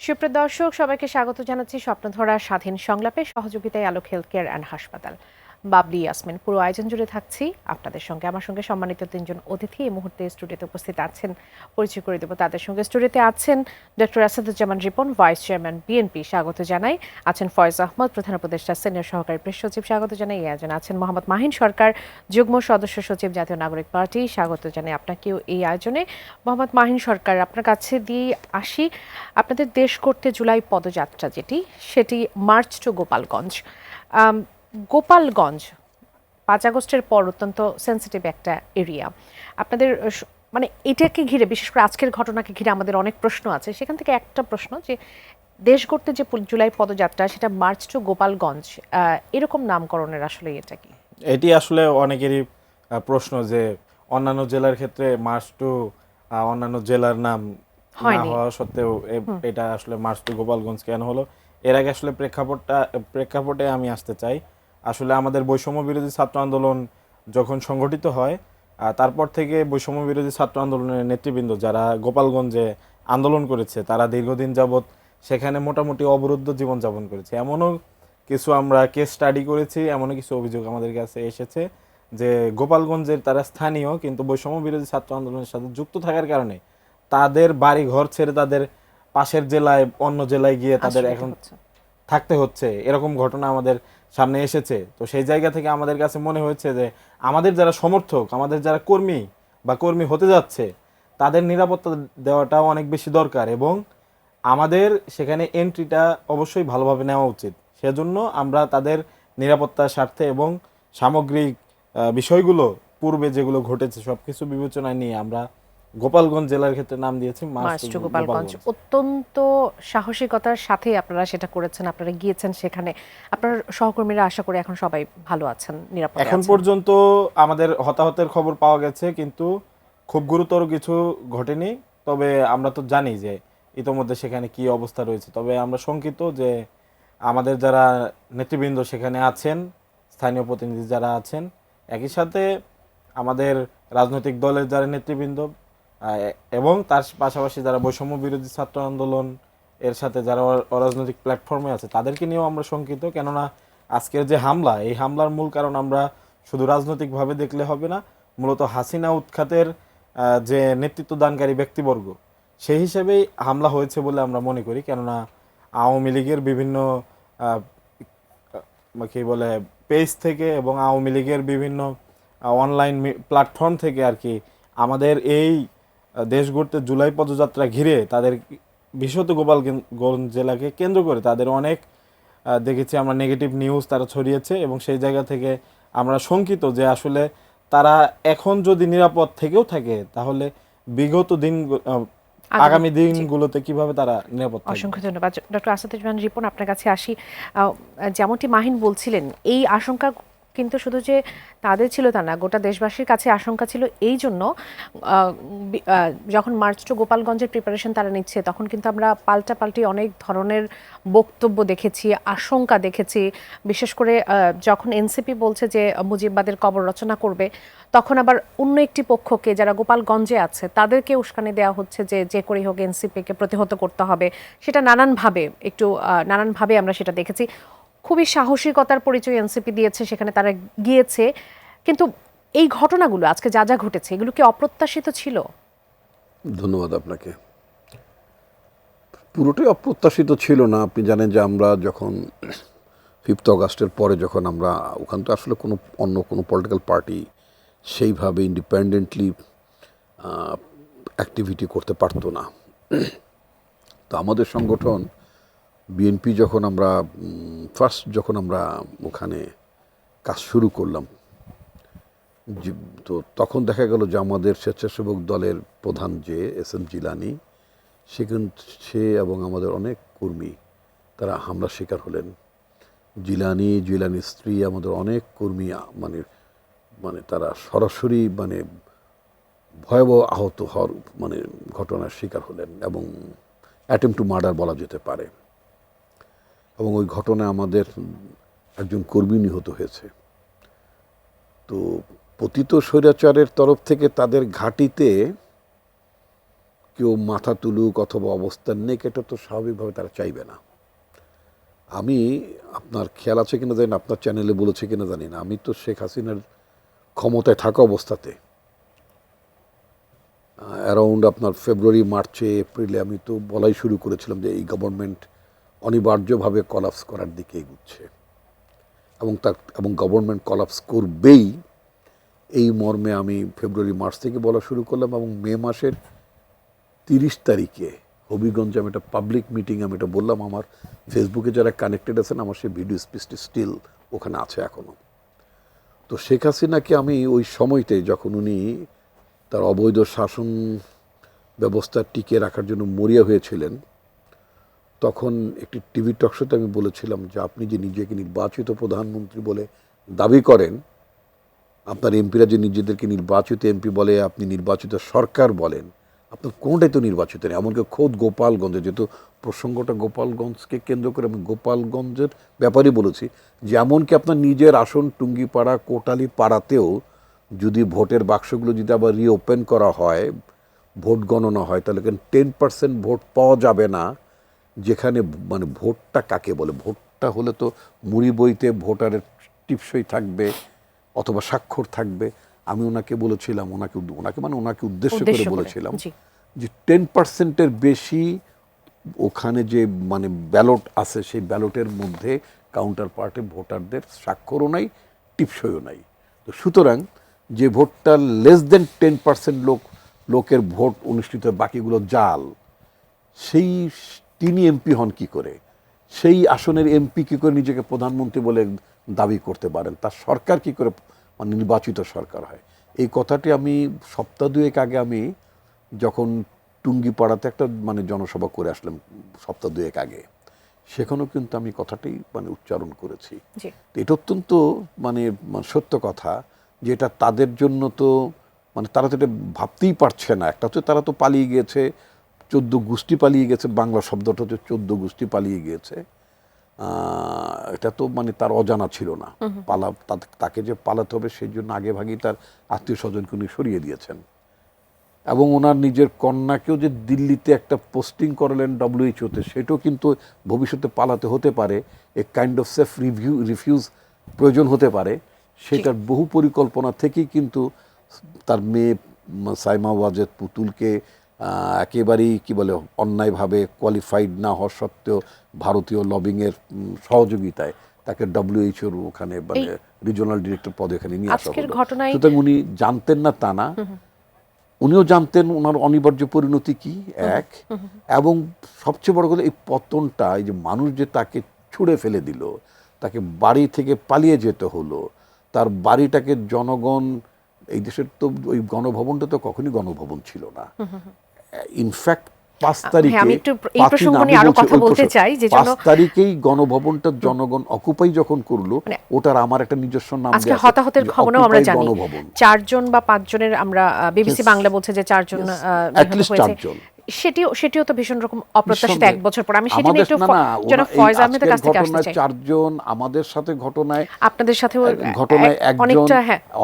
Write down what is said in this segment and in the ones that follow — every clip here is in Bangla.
সুপ্রিয় দর্শক, সবাইকে স্বাগত জানাচ্ছি স্বপ্নধরা স্বাধীন সংলাপে। সহযোগিতায় আলোক হেলথ কেয়ার অ্যান্ড হাসপাতাল। বাবলি ইয়াসমিন পুরো আয়োজন জুড়ে থাকছি আপনাদের সঙ্গে। আমার সঙ্গে সম্মানিত তিনজন অতিথি এই মুহূর্তে স্টুডিওতে উপস্থিত আছেন, পরিচয় করে দেব তাদের সঙ্গে। স্টুডিওতে আছেন doctor Asaduzzaman Ripon, vice chairman BNP, স্বাগত জানাই। আছেন ফয়েজ আহমদ, প্রধান উপদেষ্টা সিনিয়র সহকারী প্রেস সচিব, স্বাগত জানাই। এই আয়োজনে আছেন মোহাম্মদ মাহিন সরকার, যুগ্ম সদস্য সচিব, জাতীয় নাগরিক পার্টি, স্বাগত জানাই আপনাকেও এই আয়োজনে। মোহাম্মদ মাহিন সরকার, আপনার কাছে দিয়ে আসি। আপনাদের দেশ করতে জুলাই পদযাত্রা সেটি মার্চ টু গোপালগঞ্জ। গোপালগঞ্জ ৫ আগস্টের পর অত্যন্ত সেন্সিটিভ একটা এরিয়া। আপনাদের মানে এটাকে ঘিরে, বিশেষ করে আজকের ঘটনাকে ঘিরে আমাদের অনেক প্রশ্ন আছে। সেখান থেকে একটা প্রশ্ন, যে দেশ গড়তে যে জুলাই পদযাত্রা, সেটা মার্চ টু গোপালগঞ্জ, এরকম নামকরণের আসলে এটা কি? এটি আসলে অনেকেরই প্রশ্ন যে অন্যান্য জেলার ক্ষেত্রে মার্চ টু অন্যান্য জেলার নাম না হওয়া সত্ত্বেও এটা আসলে মার্চ টু গোপালগঞ্জ কেন হলো। এর আগে আসলে প্রেক্ষাপটে আমি আসতে চাই। আসলে আমাদের বৈষম্য বিরোধী ছাত্র আন্দোলন যখন সংগঠিত হয়, তারপর থেকে বৈষম্য বিরোধী ছাত্র আন্দোলনের নেতৃবৃন্দ যারা গোপালগঞ্জে আন্দোলন করেছে, তারা দীর্ঘদিন যাবৎ সেখানে মোটামুটি অবরুদ্ধ জীবনযাপন করেছে। এমনও কিছু আমরা কেস স্টাডি করেছি, এমনও কিছু অভিযোগ আমাদের কাছে এসেছে যে গোপালগঞ্জের তারা স্থানীয়, কিন্তু বৈষম্য বিরোধী ছাত্র আন্দোলনের সাথে যুক্ত থাকার কারণে তাদের বাড়ি ঘর ছেড়ে তাদের পাশের জেলায়, অন্য জেলায় গিয়ে তাদের এখন থাকতে হচ্ছে। এরকম ঘটনা আমাদের সামনে এসেছে। তো সেই জায়গা থেকে আমাদের কাছে মনে হয়েছে যে আমাদের যারা সমর্থক, আমাদের যারা কর্মী বা কর্মী হতে যাচ্ছে, তাদের নিরাপত্তা দেওয়াটাও অনেক বেশি দরকার এবং আমাদের সেখানে এন্ট্রিটা অবশ্যই ভালোভাবে নেওয়া উচিত। সেজন্য আমরা তাদের নিরাপত্তার স্বার্থে এবং সামগ্রিক বিষয়গুলো পূর্বে যেগুলো ঘটেছে সবকিছু বিবেচনায় নিয়ে আমরা গোপালগঞ্জ জেলার ক্ষেত্রে নাম দিয়েছি মার্চ টু গোপালগঞ্জ। অত্যন্ত সাহসিকতার সাথে আপনারা সেটা করেছেন, আপনারা গিয়েছেন সেখানে। আপনার সহকর্মীরা আশা করি এখন সবাই ভালো আছেন, নিরাপদে আছেন। এখন পর্যন্ত আমাদের হতাহতের খবর পাওয়া গেছে, কিন্তু খুব গুরুতর কিছু ঘটেনি। তবে আমরা তো জানি যে ইতোমধ্যে সেখানে কি অবস্থা রয়েছে। তবে আমরা শঙ্কিত যে আমাদের যারা নেতৃবৃন্দ সেখানে আছেন, স্থানীয় প্রতিনিধি যারা আছেন, একই সাথে আমাদের রাজনৈতিক দলের যারা নেতৃবৃন্দ এবং তার পাশাপাশি যারা বৈষম্য বিরোধী ছাত্র আন্দোলন এর সাথে যারা অরাজনৈতিক প্ল্যাটফর্মে আছে, তাদেরকে নিয়েও আমরা শঙ্কিত। কেননা আজকের যে হামলা, এই হামলার মূল কারণ আমরা শুধু রাজনৈতিকভাবে দেখলে হবে না, মূলত হাসিনা উৎখাতের যে নেতৃত্ব দানকারী ব্যক্তিবর্গ, সেই হিসেবেই হামলা হয়েছে বলে আমরা মনে করি। কেননা আওয়ামী লীগের বিভিন্ন কি বলে পেজ থেকে এবং আওয়ামী লীগের বিভিন্ন অনলাইন প্ল্যাটফর্ম থেকে আর কি আমাদের এই দেশ গড়তে জুলাই পদযাত্রা ঘিরে তাদের বিশেষত গোপালগঞ্জ জেলাকে কেন্দ্র করে তাদের অনেক দেখেছি আমরা নেগেটিভ নিউজ তারা ছড়িয়েছে এবং সেই জায়গা থেকে আমরা শঙ্কিত যে আসলে তারা এখন যদি নিরাপদ থেকেও থাকে, তাহলে বিগত দিন আগামী দিনগুলোতে কিভাবে তারা নিরাপদ থাকবে। অসংখ্য ধন্যবাদ। ডক্টর আসাদুজ্জামান রিপন, আপনার কাছে আসি। যেমনটি মাহিন বলছিলেন, এই আশঙ্কা কিন্তু শুধু যে তাদের ছিল তা না, গোটা দেশবাসীর কাছে আশঙ্কা ছিল। এই জন্য যখন মার্চ টু গোপালগঞ্জের প্রিপারেশন তারা নিচ্ছে, তখন কিন্তু আমরা পাল্টাপাল্টি অনেক ধরনের বক্তব্য দেখেছি, আশঙ্কা দেখেছি। বিশেষ করে যখন এনসিপি বলছে যে মুজিববাদের কবর রচনা করবে, তখন আবার অন্য একটি পক্ষকে, যারা গোপালগঞ্জে আছে, তাদেরকে উস্কানি দেওয়া হচ্ছে যে যে করেই হোক এনসিপিকে প্রতিহত করতে হবে। সেটা নানানভাবে আমরা সেটা দেখেছি। খুবই সাহসিকতার পরিচয় এনসিপি দিয়েছে, সেখানে তারা গিয়েছে। কিন্তু এই ঘটনাগুলো আজকে যা যা ঘটেছে, এগুলো কি অপ্রত্যাশিত ছিল? ধন্যবাদ আপনাকে। পুরোটাই অপ্রত্যাশিত ছিল না। আপনি জানেন যে আমরা যখন 5 আগস্টের পরে যখন আমরা ওখান তো আসলে অন্য কোনো পলিটিক্যাল পার্টি সেইভাবে ইন্ডিপেন্ডেন্টলি অ্যাক্টিভিটি করতে পারতো না। তো আমাদের সংগঠন বিএনপি যখন আমরা যখন আমরা ওখানে কাজ শুরু করলাম, তো তখন দেখা গেল যে আমাদের স্বেচ্ছাসেবক দলের প্রধান যে এস.এম. জিলানি, সে এবং আমাদের অনেক কর্মী তারা হামলার শিকার হলেন। জিলানির স্ত্রী, আমাদের অনেক কর্মী মানে তারা সরাসরি ভয়াবহ আহত হওয়ার ঘটনার শিকার হলেন এবং অ্যাটেম্পট টু মার্ডার বলা যেতে পারে। এবং ওই ঘটনায় আমাদের একজন কর্মী নিহত হয়েছে। তো পতিত স্বৈরাচারের তরফ থেকে তাদের ঘাঁটিতে কেউ মাথা তুলুক অথবা অবস্থান নেক, এটা তো স্বাভাবিকভাবে তারা চাইবে না। আমি, আপনার খেয়াল আছে কিনা জানি না, আপনার চ্যানেলে বলেছে কিনা জানি না, আমি তো শেখ হাসিনার ক্ষমতায় থাকা অবস্থাতে অ্যারাউন্ড আপনার ফেব্রুয়ারি, মার্চে, এপ্রিলে আমি তো বলাই শুরু করেছিলাম যে এই গভর্নমেন্ট অনিবার্যভাবে কলাপস করার দিকে এগুচ্ছে এবং গভর্নমেন্ট কলাপস করবেই, এই মর্মে আমি ফেব্রুয়ারি, মার্চ থেকে বলা শুরু করলাম। এবং মে মাসের 30 তারিখে হবিগঞ্জে আমি একটা পাবলিক মিটিং আমি এটা বললাম। আমার ফেসবুকে যারা কানেক্টেড আছেন, আমার সেই ভিডিও স্পিচটি স্টিল ওখানে আছে এখনও। তো শেখ হাসিনাকে আমি ওই সময়তে, যখন উনি তার অবৈধ শাসন ব্যবস্থা টিকিয়ে রাখার জন্য মরিয়া হয়েছিলেন, তখন একটি টিভি টকশোতে আমি বলেছিলাম যে আপনি যে নিজেকে নির্বাচিত প্রধানমন্ত্রী বলে দাবি করেন, আপনার এমপিরা যে নিজেদেরকে নির্বাচিত এমপি বলে, আপনি নির্বাচিত সরকার বলেন, আপনার কোনোটাই তো নির্বাচিত নেই। এমনকি খোদ গোপালগঞ্জে, যেহেতু প্রসঙ্গটা গোপালগঞ্জকে কেন্দ্র করে, আমি গোপালগঞ্জের ব্যাপারই বলেছি যে এমনকি আপনার নিজের আসন টুঙ্গিপাড়া, কোটালী পাড়াতেও যদি ভোটের বাক্সগুলো যদি আবার রিওপেন করা হয়, ভোট গণনা হয়, তাহলে 10% ভোট পাওয়া যাবে না। যেখানে মানে ভোটটা কাকে বলে, ভোটটা হলে তো মুড়ি বইতে ভোটারের টিপসই থাকবে অথবা স্বাক্ষর থাকবে। আমি ওনাকে বলেছিলাম, ওনাকে উদ্দেশ্য করে বলেছিলাম যে 10%-এর বেশি ওখানে যে মানে ব্যালট আছে, সেই ব্যালটের মধ্যে কাউন্টার পার্টে ভোটারদের স্বাক্ষরও নাই, টিপসইও নাই। তো সুতরাং যে ভোটটা লেস দেন 10% লোকের ভোট অনুষ্ঠিত, বাকিগুলো জাল, সেই তিনি এমপি হন কি করে, সেই আসনের এমপি কি করে নিজেকে প্রধানমন্ত্রী বলে দাবি করতে পারেন, তার সরকার কি করে মানে নির্বাচিত সরকার হয়। এই কথাটি আমি সপ্তাহ দুয়েক আগে আমি যখন টুঙ্গিপাড়াতে একটা মানে জনসভা করে আসলাম সপ্তাহ দুয়েক আগে, সেখানেও কিন্তু আমি কথাটি মানে উচ্চারণ করেছি। এটা অত্যন্ত মানে সত্য কথা, যে এটা তাদের জন্য তো মানে তারা তো এটা ভাবতেই পারছে না। একটা হচ্ছে তারা তো পালিয়ে গিয়েছে, 14 গোষ্ঠী পালিয়ে গেছে, বাংলা শব্দটা হচ্ছে 14 গোষ্ঠী পালিয়ে গিয়েছে। এটা তো মানে তার অজানা ছিল না। তাকে যে পালাতে হবে সেই জন্য আগে ভাগেই তার আত্মীয় স্বজনকে উনি সরিয়ে দিয়েছেন। এবং ওনার নিজের কন্যাকেও যে দিল্লিতে একটা পোস্টিং করালেন WHO-তে, সেটাও কিন্তু ভবিষ্যতে পালাতে হতে পারে, a kind of safe refuse প্রয়োজন হতে পারে। সেটার বহু পরিকল্পনা থেকেই কিন্তু তার মেয়ে সাইমা ওয়াজেদ পুতুলকে একেবারেই কি বলে অন্যায়ভাবে কোয়ালিফাইড না হওয়া সত্ত্বেও ভারতীয় লবিংয়ের সহযোগিতায় তাকে WHO-র ওখানে মানে রিজিওনাল ডিরেক্টর পদে এখানে নিয়ে আসা হলো। সুতরাং উনি জানতেন না তা না, উনিও জানতেন ওনার অনিবার্য পরিণতি কি এক। এবং সবচেয়ে বড় কথা, এই পতনটা, এই যে মানুষ যে তাকে ছুঁড়ে ফেলে দিল, তাকে বাড়ি থেকে পালিয়ে যেতে হলো, তার বাড়িটাকে জনগণ, এই দেশের তো ওই গণভবনটা তো কখনই গণভবন ছিল না। ইনফ্যাক্ট 5 তারিখেই গণভবনটা জনগণ অকুপাই যখন করলো, ওটার আমার একটা নিজস্ব নাম আজকে হতাহতের খবরও আমরা জানি, 4 জন বা 5 জনের, আমরা বিবিসি বাংলা বলছে যে 4 জন নিহত হয়েছে। সেটিও তো ভীষণ রকম অপ্রত্যাশিত এক বছর পর। আমি সেটা নিয়ে একটু জনাব ফয়েজ আহমেদের কাছ থেকে আসতে চাই। 4 জন আমাদের সাথে ঘটনায়, আপনাদের সাথেও ঘটনায় একজন,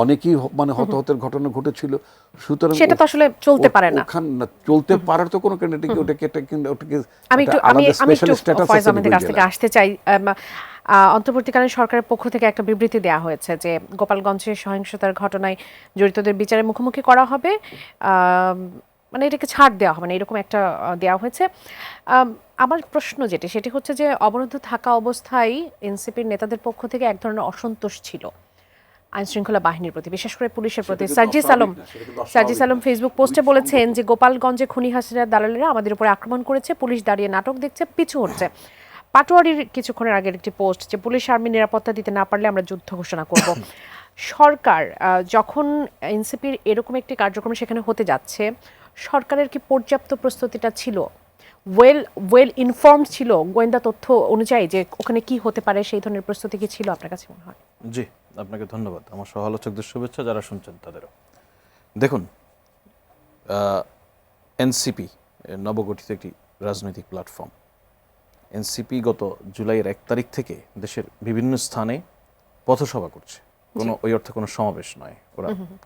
অনেকেই মানে হতাহতের ঘটনা ঘটেছিল। সুতরাং সেটা তো আসলে চলতে পারে না, চলতে পারার তো কোনো কারণ নেই। ওটাকে আমি একটু ফয়েজ আহমেদের কাছ থেকে আসতে চাই। অন্তর্বর্তীকালীন সরকারের পক্ষ থেকে একটা বিবৃতি দেওয়া হয়েছে যে গোপালগঞ্জের সহিংসতার ঘটনায় জড়িতদের বিচারের মুখোমুখি করা হবে, মানে এটাকে ছাড় দেওয়া হবে না, এরকম একটা দেওয়া হয়েছে। আমার প্রশ্ন সেটি হচ্ছে যে অবরুদ্ধ থাকা অবস্থায় এনসিপির নেতাদের পক্ষ থেকে এক ধরনের অসন্তোষ ছিল আইনশৃঙ্খলা বাহিনীর প্রতি, বিশেষ করে পুলিশের প্রতি। সার্জিস আলম ফেসবুক পোস্টে বলেছেন যে গোপালগঞ্জে খুনি হাসিনার দালালেরা আমাদের উপরে আক্রমণ করেছে, পুলিশ দাঁড়িয়ে নাটক দেখছে, পিছু হচ্ছে। পাটোয়ারির কিছুক্ষণের আগের একটি পোস্ট যে পুলিশ আর্মি নিরাপত্তা দিতে না পারলে আমরা যুদ্ধ ঘোষণা করব। সরকার যখন এনসিপির এরকম একটি কার্যক্রম সেখানে হতে যাচ্ছে, সরকারের কি পর্যাপ্ত প্রস্তুতিটা ছিল, ওয়েল ইনফর্মড ছিল গোয়েন্দা তথ্য অনুযায়ী যে ওখানে কি হতে পারে, সেই ধরনের প্রস্তুতি কি ছিল আপনার কাছে মনে হয়? জি, আপনাকে ধন্যবাদ। আমার সহ-আলোচকদের শুভেচ্ছা, যারা শুনছেন তাদেরও। দেখুন, এনসিপি নবগঠিত একটি রাজনৈতিক প্ল্যাটফর্ম। এনসিপি গত জুলাইয়ের 1 তারিখ থেকে দেশের বিভিন্ন স্থানে পথসভা করছে। কোনো ওই অর্থে কোনো সমাবেশ নয়,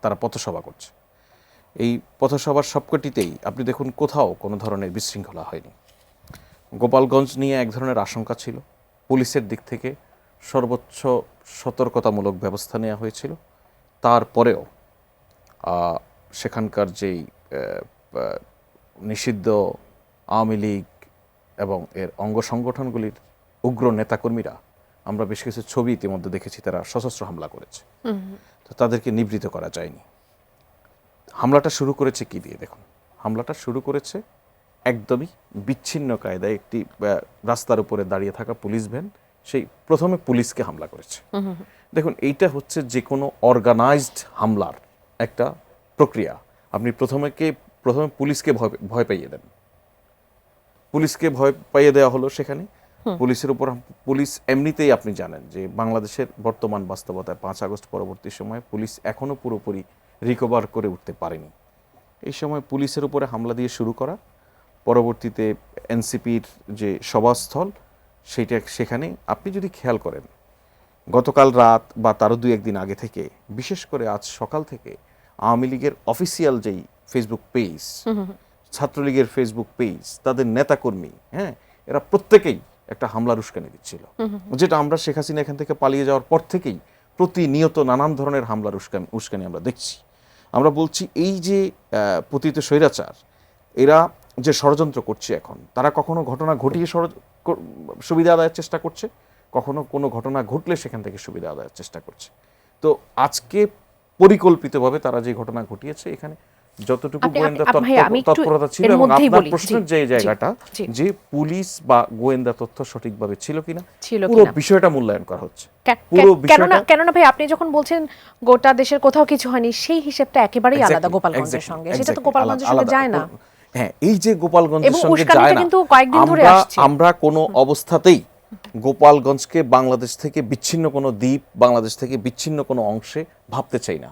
তারা পথসভা করছে। এই পথসভার সবকটিতেই আপনি দেখুন কোথাও কোনো ধরনের বিশৃঙ্খলা হয়নি। গোপালগঞ্জ নিয়ে এক ধরনের আশঙ্কা ছিল, পুলিশের দিক থেকে সর্বোচ্চ সতর্কতামূলক ব্যবস্থা নেওয়া হয়েছিল। তারপরেও সেখানকার যেই নিষিদ্ধ আওয়ামী লীগ এবং এর অঙ্গ সংগঠনগুলির উগ্র নেতাকর্মীরা, আমরা বেশ কিছু ছবি ইতিমধ্যে দেখেছি, তারা সশস্ত্র হামলা করেছে। তো তাদেরকে নিবৃত্ত করা যায়নি। হামলাটা শুরু করেছে কি দিয়ে? দেখুন, হামলাটা শুরু করেছে একদমই বিচ্ছিন্ন কায়দায় একটি রাস্তার উপরে দাঁড়িয়ে থাকা পুলিশ ভ্যান, সেই প্রথমে পুলিশকে হামলা করেছে। দেখুন, এইটা হচ্ছে যে কোনো অর্গানাইজড হামলার একটা প্রক্রিয়া। আপনি প্রথমে পুলিশকে ভয় পাইয়ে দেন, পুলিশকে ভয় পাইয়ে দেওয়া হলো সেখানে। পুলিশের উপর, পুলিশ এমনিতেই আপনি জানেন যে বাংলাদেশের বর্তমান বাস্তবতায় 5 আগস্ট পরবর্তী সময়ে পুলিশ এখনো পুরোপুরি রিকভার করে উঠতে পারেনি। এই সময় পুলিশের উপরে হামলা দিয়ে শুরু করা, পরবর্তীতে এনসিপির যে সভাস্থল সেখানে আপনি যদি খেয়াল করেন, গতকাল রাত বা তারও 2-1 দিন আগে থেকে, বিশেষ করে আজ সকাল থেকে আওয়ামী লীগের অফিসিয়াল যেই ফেসবুক পেজ, ছাত্রলীগের ফেসবুক পেজ, তাদের নেতাকর্মী, এরা প্রত্যেকেই একটা হামলার উস্কানি দিচ্ছিল, যেটা আমরা শেখ হাসিনা এখান থেকে পালিয়ে যাওয়ার পর থেকেই প্রতিনিয়ত নানান ধরনের হামলার উস্কানি আমরা দেখছি। আমরা বলছি এই যে পতিত স্বৈরাচার, এরা যে ষড়যন্ত্র করছে এখন, তারা কখনো ঘটনা ঘটিয়ে সুবিধা আদায়ের চেষ্টা করছে, কখনো কোনো ঘটনা ঘটলে সেখান থেকে সুবিধা আদায়ের চেষ্টা করছে। তো আজকে পরিকল্পিতভাবে তারা যে ঘটনা ঘটিয়েছে, এখানে যতটুকু গোয়েন্দা তৎপরতা ছিল, এবং আপনার প্রশ্নের যে জায়গাটা, যে পুলিশ বা গোয়েন্দা তথ্য সঠিকভাবে ছিল কিনা, পুরো বিষয়টা মূল্যায়ন করা হচ্ছে। পুরো বিষয়টা কেননা ভাই, আপনি যখন বলছেন গোটা দেশের কোথাও কিছু হয়নি, সেই হিসাবটা একেবারেই আলাদা গোপালগঞ্জের সঙ্গে। সেটা তো গোপালগঞ্জের সঙ্গে যায় না। হ্যাঁ, এই যে গোপালগঞ্জের সঙ্গে যায় না, আমরা কোনো অবস্থাতেই গোপালগঞ্জকে বাংলাদেশ থেকে বিচ্ছিন্ন কোনো দ্বীপ, বাংলাদেশ থেকে বিচ্ছিন্ন কোনো অংশে ভাবতে চাই না।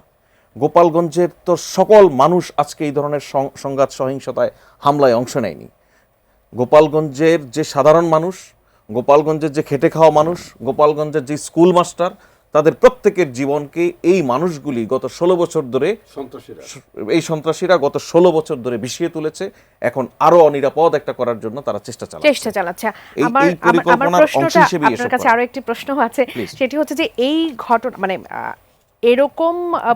গোপালগঞ্জের তো সকল মানুষ আজকে এই ধরনের সংঘাত সহিংসতায় হামলায় অংশ নেয়নি। গোপালগঞ্জের যে সাধারণ মানুষ, গোপালগঞ্জের যে খেটে খাওয়া মানুষ, গোপালগঞ্জের যে স্কুল মাস্টার, তাদের প্রত্যেকের জীবনকে এই মানুষগুলি গত 16 বছর ধরে, এই সন্ত্রাসীরা গত 16 বছর ধরে বিষিয়ে তুলেছে। এখন আরো অনিরাপদ একটা করার জন্য তারা চেষ্টা চালাচ্ছে। আমার প্রশ্নটা আপনার কাছে আরো একটি প্রশ্ন আছে, সেটি হচ্ছে যে এই ঘটনা, মানে এরকম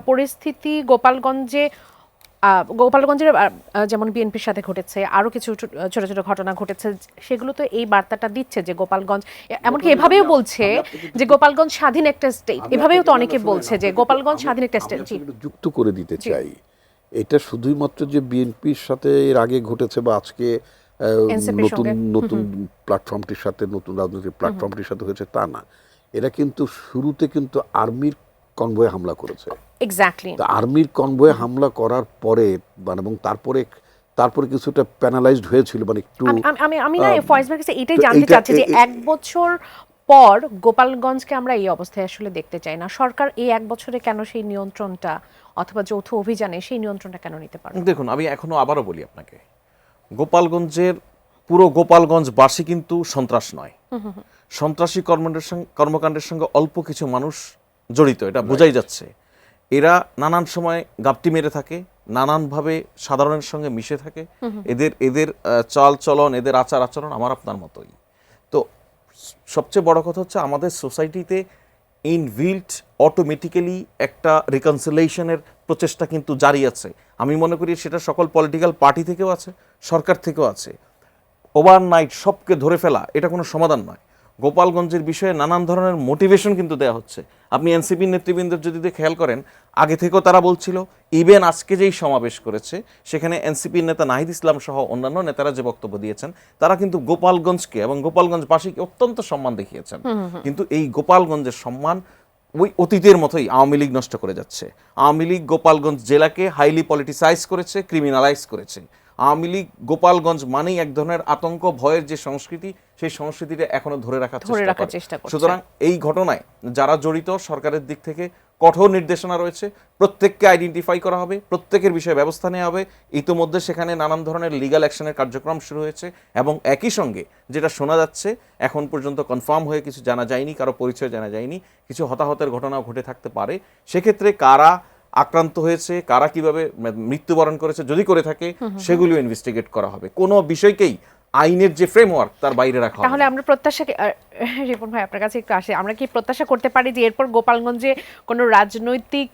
পরিস্থিতি গোপালগঞ্জের যেমন বিএনপির সাথে ঘটেছে, আরো কিছু ছোট ছোট ঘটনা ঘটেছে, সেগুলো তো এই বার্তাটা দিচ্ছে যে গোপালগঞ্জ, এমনকি এভাবেও বলছে যে গোপালগঞ্জ স্বাধীন একটা স্টেট, এভাবেও তো অনেকে বলছে যে গোপালগঞ্জ স্বাধীন একটা স্টেট। যুক্ত করে দিতে চাই, এটা শুধুমাত্র যে বিএনপির সাথে এর আগে ঘটেছে বা আজকে নতুন প্ল্যাটফর্মটির সাথে, নতুন রাজনৈতিক প্ল্যাটফর্মটির সাথে হয়েছে তা না। এরা কিন্তু শুরুতে কিন্তু আর্মির কনভয়ে হামলা করেছে। এক্স্যাক্টলি, আর্মির কনভয়ে হামলা করার পরে এবং তারপরে কিছুটা প্যানালাইজড হয়েছিল, মানে একটু আমি না ফয়েজ ভাইয়ের কাছে এটাই জানতে চাচ্ছি যে 1 বছর পর গোপালগঞ্জকে আমরা এই অবস্থায় আসলে দেখতে চাই না। সরকার এই 1 বছরে কেন সেই নিয়ন্ত্রণটা, অথবা যৌথ অভিযানে সেই নিয়ন্ত্রণটা কেন নিতে পারে? দেখুন, আমি এখনো আবারও বলি আপনাকে, গোপালগঞ্জের পুরো গোপালগঞ্জবাসী কিন্তু সন্ত্রাস নয়। সন্ত্রাসী কর্মকাণ্ডের সঙ্গে অল্প কিছু মানুষ জড়িত, এটা বোঝাই যাচ্ছে। এরা নানান সময় গাপটি মেরে থাকে, নানানভাবে সাধারণের সঙ্গে মিশে থাকে। এদের চাল চলন, এদের আচার আচরণ আমার আপনার মতোই। তো সবচেয়ে বড় কথা হচ্ছে, আমাদের সোসাইটিতে ইনবিল্ট অটোমেটিক্যালি একটা রিকনসিলিয়েশনের প্রচেষ্টা কিন্তু জারি আছে। আমি মনে করি সেটা সকল পলিটিক্যাল পার্টি থেকেও আছে, সরকার থেকেও আছে। ওভারনাইট সবকে ধরে ফেলা এটা কোনো সমাধান নয়। গোপালগঞ্জের বিষয়ে নানান ধরনের মোটিভেশন কিন্তু দেওয়া হচ্ছে। আপনি এনসিপির নেতৃবৃন্দের যদি খেয়াল করেন, আগে থেকেও তারা বলছিল, ইভেন আজকে যেই সমাবেশ করেছে সেখানে এনসিপির নেতা নাহিদ ইসলাম সহ অন্যান্য নেতারা যে বক্তব্য দিয়েছেন, তারা কিন্তু গোপালগঞ্জকে এবং গোপালগঞ্জবাসীকে অত্যন্ত সম্মান দেখিয়েছেন। কিন্তু এই গোপালগঞ্জের সম্মান ওই অতীতের মতোই আওয়ামী লীগ নষ্ট করে যাচ্ছে। আওয়ামী লীগ গোপালগঞ্জ জেলাকে হাইলি পলিটিসাইজ করেছে, ক্রিমিনালাইজ করেছে। আওয়ামী লীগ গোপালগঞ্জ মানেই এক ধরনের আতঙ্ক, ভয়ের যে সংস্কৃতি, সেই সংস্কৃতিটা এখনো ধরে রাখার চেষ্টা করে। সুতরাং এই ঘটনায় যারা জড়িত, সরকারের দিক থেকে কঠোর নির্দেশনা রয়েছে, প্রত্যেককে আইডেন্টিফাই করা হবে, প্রত্যেকের বিষয়ে ব্যবস্থা নেওয়া হবে। ইতিমধ্যে সেখানে নানান ধরনের লিগ্যাল অ্যাকশনের কার্যক্রম শুরু হয়েছে, এবং একই সঙ্গে যেটা শোনা যাচ্ছে, এখন পর্যন্ত কনফার্ম হয়ে কিছু জানা যায়নি, কারো পরিচয় জানা যায়নি, কিছু হতাহতের ঘটনাও ঘটে থাকতে পারে। সেক্ষেত্রে কারা আক্রান্ত হয়েছে, কারা কিভাবে মৃত্যুবরণ করেছে, যদি করে থাকে সেগুলিও ইনভেস্টিগেট করা হবে। কোনো বিষয়কেই আইনের যে ফ্রেমওয়ার্ক তার বাইরে রাখা হবে তাহলে না। আমরা প্রত্যাশা রিপন ভাই আপনার কাছে একটু আসি, আমরা কি প্রত্যাশা করতে পারি যে এরপর গোপালগঞ্জে কোনো রাজনৈতিক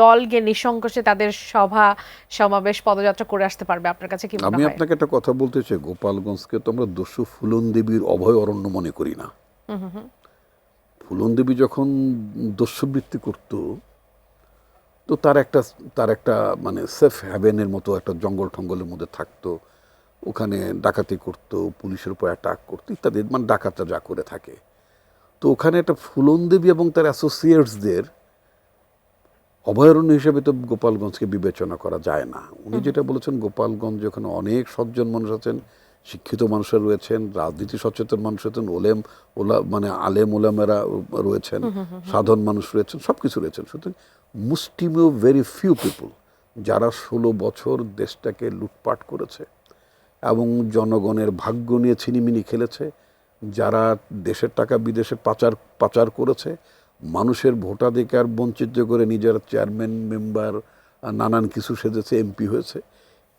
দল গিয়ে নিঃসংকোচে তাদের সভা সমাবেশ পদযাত্রা করে আসতে পারবে? আপনার কাছে কি মনে আমি হয়? আপনাকে একটা কথা বলতে চাই, গোপালগঞ্জকে তো আমরা দস্যু ফুলন দেবীর অভয় অরণ্য মনে করি না। ফুলন দেবী যখন দস্যুবৃত্তি করত, তো তার একটা মানে সেফ হ্যাভেনের মতো একটা জঙ্গল ঠঙ্গলের মধ্যে থাকতো, ওখানে ডাকাতি করত, পুলিশের উপর অ্যাটাক করতো ইত্যাদি, মানে ডাকাতরা যা করে থাকে। তো ওখানে একটা ফুলন দেবী এবং তার অ্যাসোসিয়েটসদের অভয়ারণ্য হিসেবে তো গোপালগঞ্জকে বিবেচনা করা যায় না। উনি যেটা বলেছেন, গোপালগঞ্জ ওখানে অনেক সজ্জন মানুষ আছেন, শিক্ষিত মানুষরা রয়েছেন, রাজনীতি সচেতন মানুষ আছেন, মানে আলেম ওলামেরা রয়েছেন, সাধারণ মানুষ রয়েছেন, সব কিছু রয়েছেন। সুতরাং মুসলিমও ভেরি ফিউ পিপল যারা 16 বছর দেশটাকে লুটপাট করেছে এবং জনগণের ভাগ্য নিয়ে ছিনিমিনি খেলেছে, যারা দেশের টাকা বিদেশে পাচার করেছে, মানুষের ভোটাধিকার বঞ্চিত করে নিজেরা চেয়ারম্যান মেম্বার নানান কিছু সেজেছে, এমপি হয়েছে,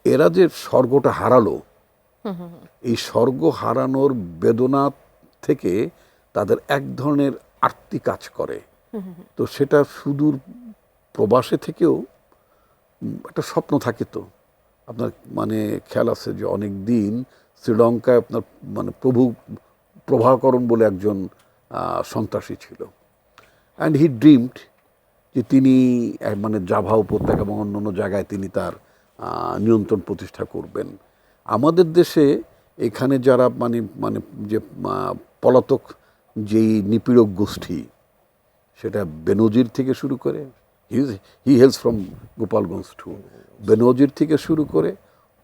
এরা যে স্বর্গটা হারালো, এই স্বর্গ হারানোর বেদনা থেকে তাদের এক ধরনের আর্তি কাজ করে। তো সেটা সুদূর প্রবাসে থেকেও একটা স্বপ্ন থাকে। তো আপনার মানে খেয়াল আছে যে অনেক দিন শ্রীলঙ্কায় আপনার মানে প্রভাকরণ বলে একজন সন্ত্রাসী ছিল, অ্যান্ড হি ড্রিমড যে তিনি মানে জাভা উপত্যকা এবং অন্য জায়গায় তিনি তার নিয়ন্ত্রণ প্রতিষ্ঠা করবেন। আমাদের দেশে এখানে যারা মানে মানে যে পলাতক যেই নিপীড়ক গোষ্ঠী, সেটা বেনজির থেকে শুরু করে, হি হেলস ফ্রম গোপালগঞ্জ টু বেনজির থেকে শুরু করে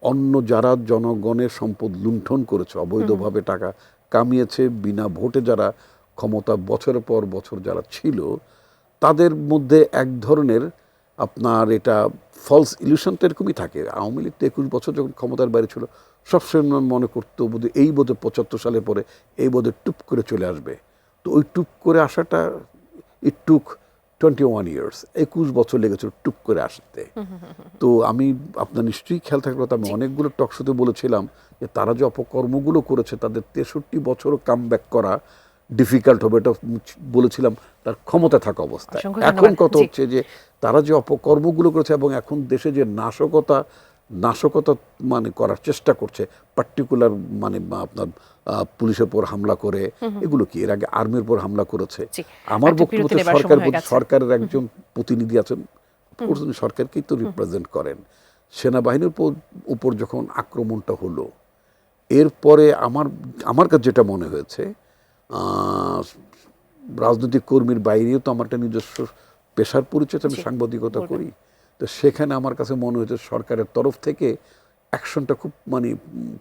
অন্য যারা জনগণের সম্পদ লুণ্ঠন করেছে, অবৈধভাবে টাকা কামিয়েছে, বিনা ভোটে যারা ক্ষমতা বছরের পর বছর যারা ছিল, তাদের মধ্যে এক ধরনের আপনার এটা ফলস ইলিউশন তো এরকমই থাকে। আওয়ামী লীগ তো 21 বছর যখন ক্ষমতার বাইরে ছিল, সবসময় মনে করতো বোধহয় এই বোধহয় 75 সালে পরে এই বোধহয় টুপ করে চলে আসবে। তো ওই টুপ করে আসাটা ইট টুক 21 ইয়ার্স, 21 বছর লেগেছিল টুপ করে আসতে। তো আমি আপনার নিশ্চয়ই খেয়াল থাকলে তো আমি অনেকগুলো টকশোতে বলেছিলাম যে তারা যে অপকর্মগুলো করেছে তাদের 63 বছরও কাম ব্যাক করা ডিফিকাল্ট হবে, এটা বলেছিলাম তার ক্ষমতা থাকা অবস্থায়। অসংখ্য এখন ধন্যবাদ। কথা জি। হচ্ছে যে তারা যে অপকর্মগুলো করেছে এবং এখন দেশে যে নাশকতা মানে করার চেষ্টা করছে, পার্টিকুলার মানে আপনার পুলিশের উপর হামলা করে, এগুলো কি এর আগে আর্মির উপর হামলা করেছে। জি, আমার একটা বক্তব্য বিরতি তো নেবার সময় হয়ে গেছে। সরকারের একজন প্রতিনিধি আছেন, সরকারকেই তো রিপ্রেজেন্ট করেন। সেনাবাহিনীর উপর যখন আক্রমণটা হলো, এরপরে আমার কাছে যেটা মনে হয়েছে, রাজনৈতিক কর্মীর বাইরেও তো আমার একটা নিজস্ব পেশার পরিচয়, আমি সাংবাদিকতা করি, তো সেখানে আমার কাছে মনে হয়েছে সরকারের তরফ থেকে অ্যাকশনটা খুব মানে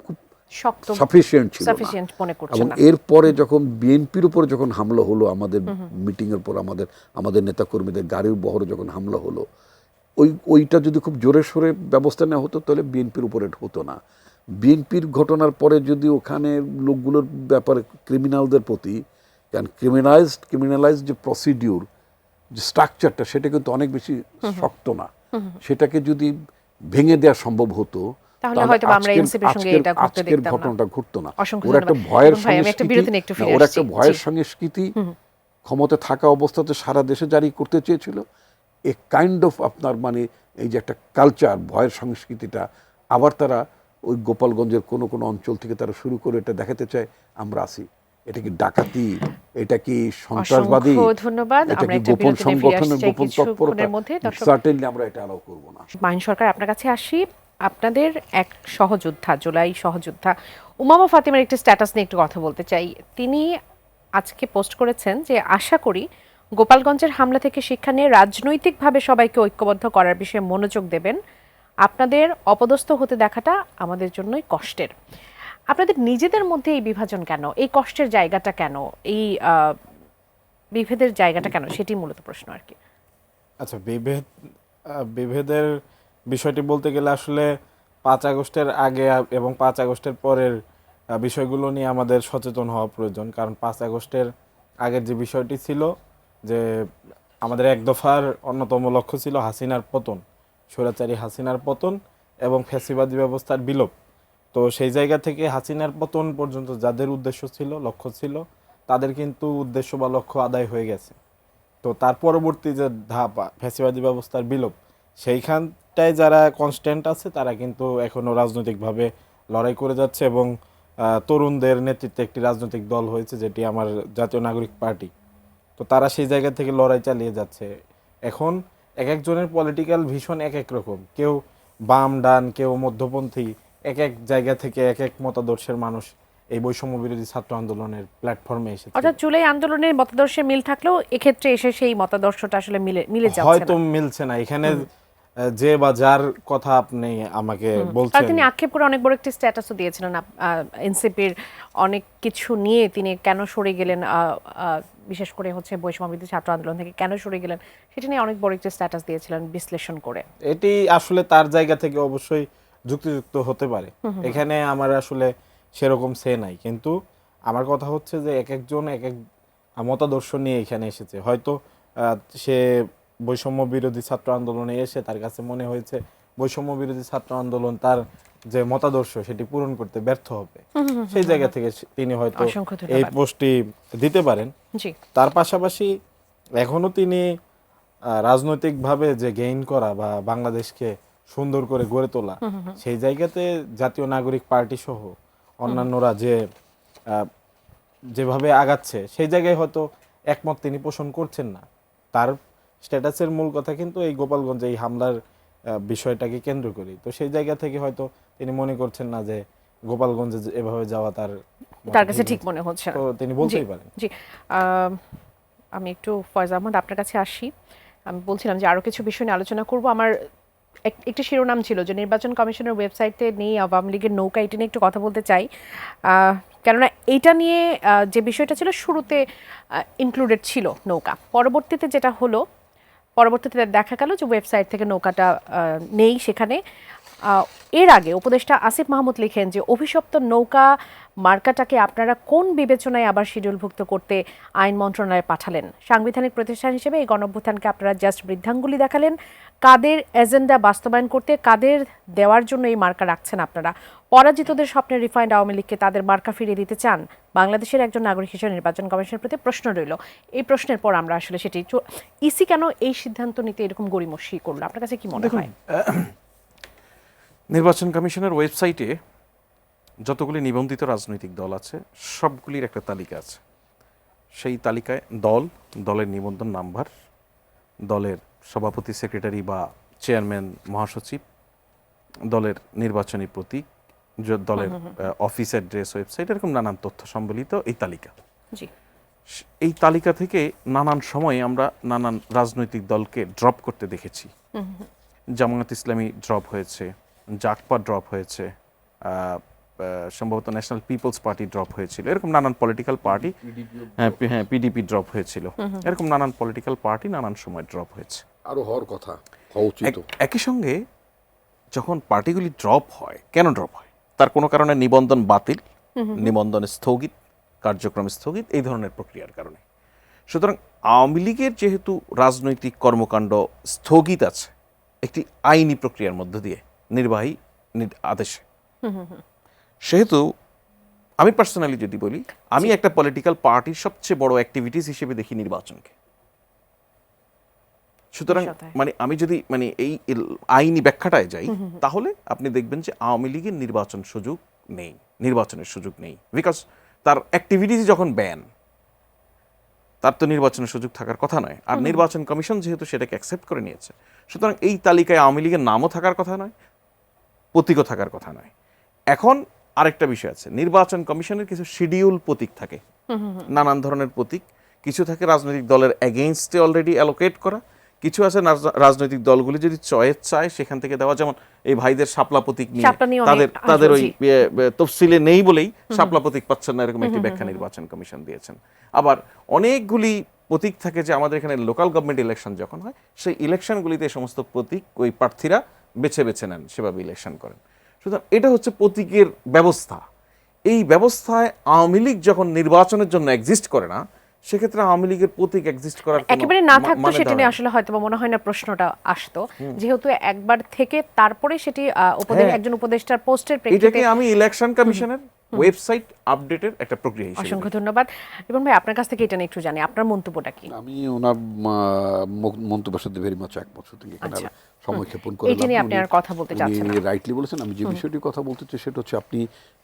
খুব শক্ত সাফিসিয়েন্ট ছিল না। সাফিসিয়েন্ট মনে করছেন এবং না? এরপরে যখন বিএনপির উপর যখন হামলা হলো, আমাদের মিটিংয়ের পর আমাদের নেতাকর্মীদের গাড়ির বহরে যখন হামলা হলো, ওইটা যদি খুব জোরে সোরে ব্যবস্থা নেওয়া হতো তাহলে বিএনপির উপরে হতো না। বিএনপির ঘটনার পরে যদি ওখানে লোকগুলোর ব্যাপারে ক্রিমিনালদের প্রতি, কারণ ক্রিমিনালাইজ যে প্রসিডিউর, যে স্ট্রাকচারটা, সেটা কিন্তু অনেক বেশি শক্ত না। সেটাকে যদি ভেঙে দেওয়া সম্ভব হতো তাহলে হয়তো আমরা এনসিপির সঙ্গে এটা ঘটতে আজকের দেখতাম না। ঘটনাটা ঘটতো না। অসংখ্য ওরা একটা ধন্যবাদ। ভয়ের ভাই, আমি একটা বিরতি নিয়ে একটু ফিরে ওরা আসছি। একটা ভয়ের জি। সংস্কৃতি ক্ষমতা থাকা অবস্থাতে সারা দেশে জারি করতে চেয়েছিল। এ কাইন্ড অফ আপনার মানে এই যে একটা কালচার, ভয়ের সংস্কৃতিটা আবার তারা ওই গোপালগঞ্জের কোনো কোনো অঞ্চল থেকে তারা শুরু করে এটা দেখাতে চায় আমরা আছি। এটা কি ডাকাতি, এটা কি সন্ত্রাসবাদী, অসংখ্য ধন্যবাদ। এটা আমরা কি একটা গোপন বিরতি নিয়ে ফিরে সংগঠনের আসছি গোপন তৎপরতা, কিছুক্ষণের মধ্যে। দর্শক, সার্টেনলি আমরা এটা অ্যালাউ করব না। মাইন সরকার, আপনার কাছে আসি। আপনাদের এক সহযোদ্ধা, জুলাই সহযোদ্ধা উমামা ফাতিমার একটি স্ট্যাটাস নিয়ে একটু কথা বলতে চাই। তিনি আজকে পোস্ট করেছেন যে আশা করি গোপালগঞ্জের হামলা থেকে শিক্ষা নিয়ে রাজনৈতিকভাবে সবাইকে ঐক্যবদ্ধ করার বিষয়ে মনোযোগ দেবেন। আপনাদের অপদস্থ হতে দেখাটা আমাদের জন্যই কষ্টের। আপনাদের নিজেদের মধ্যে এই বিভাজন কেন, এই কষ্টের জায়গাটা কেন, এই বিভেদের জায়গাটা কেন, সেটি মূলত প্রশ্ন আর কি। আচ্ছা, বিভেদের বিষয়টি বলতে গেলে আসলে 5 আগস্টের আগে এবং 5 আগস্টের পরের বিষয়গুলো নিয়ে আমাদের সচেতন হওয়া প্রয়োজন। কারণ 5 আগস্টের আগের যে বিষয়টি ছিল যে আমাদের এক দফার অন্যতম লক্ষ্য ছিল হাসিনার পতন, স্বৈরাচারী হাসিনার পতন এবং ফ্যাসিবাদী ব্যবস্থার বিলোপ। তো সেই জায়গা থেকে হাসিনার পতন পর্যন্ত যাদের উদ্দেশ্য ছিল, লক্ষ্য ছিল, তাদের কিন্তু উদ্দেশ্য বা লক্ষ্য আদায় হয়ে গেছে। তো তার পরবর্তী যে ধাপ ফ্যাসিবাদী ব্যবস্থার বিলোপ, সেইখানটায় যারা কনস্ট্যান্ট আছে তারা কিন্তু এখনো রাজনৈতিকভাবে লড়াই করে যাচ্ছে এবং তরুণদের নেতৃত্বে একটি রাজনৈতিক দল হয়েছে যেটি আমার জাতীয় নাগরিক পার্টি। তো তারা সেই জায়গা থেকে লড়াই চালিয়ে যাচ্ছে। এখন এক একজনের পলিটিক্যাল ভিশন এক এক রকম, কেউ বাম ডান, কেউ মধ্যপন্থী, এক এক জায়গা থেকে এক এক মতাদর্শের মানুষ এই বৈষম্য বিরোধী ছাত্র আন্দোলনের প্ল্যাটফর্মে এসেছে। অর্থাৎ জুলাই আন্দোলনের মতাদর্শে মিল থাকলেও এক্ষেত্রে এসে সেই মতাদর্শটা আসলে মিলে যাচ্ছে হয়তো না। মিলছে না। এখানে যে বা যার কথা আপনি আমাকে আর বলছেন, তিনি আক্ষেপ করে অনেক বড় একটি স্ট্যাটাসও দিয়েছিলেন এনসিপির অনেক কিছু নিয়ে, তিনি কেন সরে গেলেন, বিশেষ করে হচ্ছে বৈষম্যবিরোধী ছাত্র আন্দোলন থেকে কেন সরে গেলেন সেটা নিয়ে অনেক বড় একটি স্ট্যাটাস দিয়েছিলেন বিশ্লেষণ করে। এটি আসলে তার জায়গা থেকে অবশ্যই যুক্তিযুক্ত হতে পারে। এখানে আমার আসলে সেরকম সে নাই, কিন্তু আমার কথা হচ্ছে যে এক একজন এক এক মতাদর্শ নিয়ে এখানে এসেছে। হয়তো সে বৈষম্য বিরোধী ছাত্র আন্দোলনে এসে তার কাছে মনে হয়েছে বৈষম্য বিরোধী ছাত্র আন্দোলন তার যে মতাদর্শ সেটি পূরণ করতে ব্যর্থ হবে, সেই জায়গা থেকে তিনি হয়তো এই পোস্টটি দিতে পারেন। তার পাশাপাশি এখনো তিনি রাজনৈতিকভাবে যে গেইন করা বা বাংলাদেশকে সুন্দর করে গড়ে তোলা, সেই জায়গাতে জাতীয় নাগরিক পার্টি সহ অন্যান্যরা যেভাবে আগাচ্ছে সেই জায়গায় হয়তো একমত তিনি পোষণ করছেন না। তার স্ট্যাটাসের মূল কথা কিন্তু এই গোপালগঞ্জে এই হামলার বিষয়টাকে কেন্দ্র করি। তো সেই জায়গা থেকে হয়তো তিনি মনে করছেন না যে গোপালগঞ্জে এভাবে যাওয়া তার কাছে ঠিক মনে হচ্ছে, তো তিনি বলতেই পারেন। জি, আমি একটু ফয়েজ আহমদ আপনার কাছে আসি। আমি বলছিলাম যে আরো কিছু বিষয় নিয়ে আলোচনা করব। আমার একটি শিরোনাম ছিল যে নির্বাচন কমিশনের ওয়েবসাইটে নিয়ে আওয়ামী লীগের নৌকা, এটি নিয়ে একটু কথা বলতে চাই, কেননা এইটা নিয়ে যে বিষয়টা ছিল শুরুতে ইনক্লুডেড ছিল নৌকা, পরবর্তীতে যেটা হলো, পরবর্তীতে দেখা গেল যে ওয়েবসাইট থেকে নৌকাটা নেই সেখানে। এর আগে উপদেষ্টা আসিফ মাহমুদ লিখেন যে অভিশপ্ত নৌকা মার্কাটাকে আপনারা কোন বিবেচনায় আবার শিডিউলভুক্ত করতে আইন মন্ত্রণালয়ে পাঠালেন? সাংবিধানিক প্রতিষ্ঠান হিসেবে এই গণঅভ্যুত্থানকে আপনারা জাস্ট বৃদ্ধাঙ্গুলি দেখালেন। কাদের এজেন্ডা বাস্তবায়ন করতে, কাদের দেওয়ার জন্য এই মার্কা রাখছেন আপনারা? পরাজিতদের স্বপ্নের রিফাইন্ড আওয়ামী লীগকে তাদের মার্কা ফিরিয়ে দিতে চান? বাংলাদেশের একজন নাগরিক হিসেবে নির্বাচন কমিশনের প্রতি প্রশ্ন রইল। এই প্রশ্নের পর আমরা আসলে সেটি, ইসি কেন এই সিদ্ধান্ত নিতে এরকম গড়িমসি করলো, আপনার কাছে কি মনে হয়? নির্বাচন কমিশনের ওয়েবসাইটে যতগুলি নিবন্ধিত রাজনৈতিক দল আছে সবগুলির একটা তালিকা আছে। সেই তালিকায় দলের নিবন্ধন নাম্বার, দলের সভাপতি, সেক্রেটারি বা চেয়ারম্যান, মহাসচিব, দলের নির্বাচনী প্রতীক, দলের অফিস অ্যাড্রেস, ওয়েবসাইট, এরকম নানান তথ্য সম্বলিত এই তালিকা। এই তালিকা থেকে নানান সময়ে আমরা নানান রাজনৈতিক দলকে ড্রপ করতে দেখেছি। জামায়াত ইসলামী ড্রপ হয়েছে, জাকপা ড্রপ হয়েছে, সম্ভবত ন্যাশনাল পিপলস পার্টি ড্রপ হয়েছিল, এরকম নানান পলিটিক্যাল পার্টি, হ্যাঁ পিডিপি ড্রপ হয়েছিল, এরকম নানান পলিটিক্যাল পার্টি নানান সময় ড্রপ হয়েছে। আরো হওয়ার কথা, হওয়া উচিত। একই সঙ্গে যখন পার্টিগুলি ড্রপ হয়, কেন ড্রপ হয়? তার কোনো কারণে নিবন্ধন বাতিল, নিবন্ধন স্থগিত, কার্যক্রম স্থগিত, এই ধরনের প্রক্রিয়ার কারণে। সুতরাং আওয়ামী লীগের যেহেতু রাজনৈতিক কর্মকাণ্ড স্থগিত আছে একটি আইনি প্রক্রিয়ার মধ্য দিয়ে, নির্বাহী আদেশে, সেহেতু আমি পার্সোনালি যদি বলি, আমি একটা পলিটিক্যাল পার্টির সবচেয়ে বড় অ্যাক্টিভিটিস হিসেবে দেখি নির্বাচনকে। সুতরাং মানে আমি যদি মানে এই আইনি ব্যাখ্যাটায় যাই, তাহলে আপনি দেখবেন যে আওয়ামী লীগের নির্বাচনের সুযোগ নেই, বিকজ তার অ্যাক্টিভিটিস যখন ব্যান, তার তো নির্বাচনের সুযোগ থাকার কথা নয়। আর নির্বাচন কমিশন যেহেতু সেটাকে অ্যাকসেপ্ট করে নিয়েছে, সুতরাং এই তালিকায় আওয়ামী লীগের নামও থাকার কথা নয়, প্রতীকও থাকার কথা নয়। এখন আরেকটা বিষয় আছে, নির্বাচন কমিশনের কিছু শিডিউল প্রতীক থাকে, নানান ধরনের প্রতীক, কিছু থাকে রাজনৈতিক দলের এগেইনস্টে অলরেডি অ্যালোকেট করা, কিছু আছে রাজনৈতিক দলগুলি যদি চয়েস চায় সেখান থেকে দেওয়া। যেমন এই ভাইদের শাপলা প্রতীক নিয়ে তাদের ওই তফসিলে নেই বলেই শাপলা প্রতীক পাচ্ছেন না, এরকম একটি ব্যাখ্যা নির্বাচন কমিশন দিয়েছেন। আবার অনেকগুলি প্রতীক থাকে যে আমাদের এখানে লোকাল গভর্নমেন্ট ইলেকশন যখন হয়, সেই ইলেকশনগুলিতে এই সমস্ত প্রতীক ওই প্রার্থীরা বেছে বেছে নেন, সেভাবে ইলেকশন করেন। সুতরাং এটা হচ্ছে প্রতীকের ব্যবস্থা। এই ব্যবস্থায় আওয়ামী লীগ যখন নির্বাচনের জন্য এক্সিস্ট করে না, সেক্ষেত্রে আওয়ামী লীগের প্রতীক এক্সিস্ট করার কোনো একেবারে না থাকতো মানে সেটা দাঁড়ায় নিয়ে না। আসলে হয়তো বা মনে হয় না প্রশ্নটা আসতো, যেহেতু একবার থেকে তারপরে সেটি হ্যাঁ। একজন উপদেষ্টার পোস্টের প্রেক্ষিতে। এটাকে আমি ইলেকশন কমিশনের ওয়েবসাইট আপডেটের একটা প্রক্রিয়া হিসেবে অসংখ্য দেখি। ধন্যবাদ। এবং ভাই আপনার কাছ থেকে এটা নিয়ে একটু জানি, আপনার মন্তব্যটা কি? আমি ওনার মন্তব্যের সাথে ভেরি মাচ একমত, শুধু এখানে আর আচ্ছা। সময় ক্ষেপণ করে এইটা নিয়ে আপনি আর কথা বলতে চাচ্ছেন না। রাইটলি বলেছেন। আমি যে বিষয়টি কথা বলতে চাই সেটা হচ্ছে, আপনি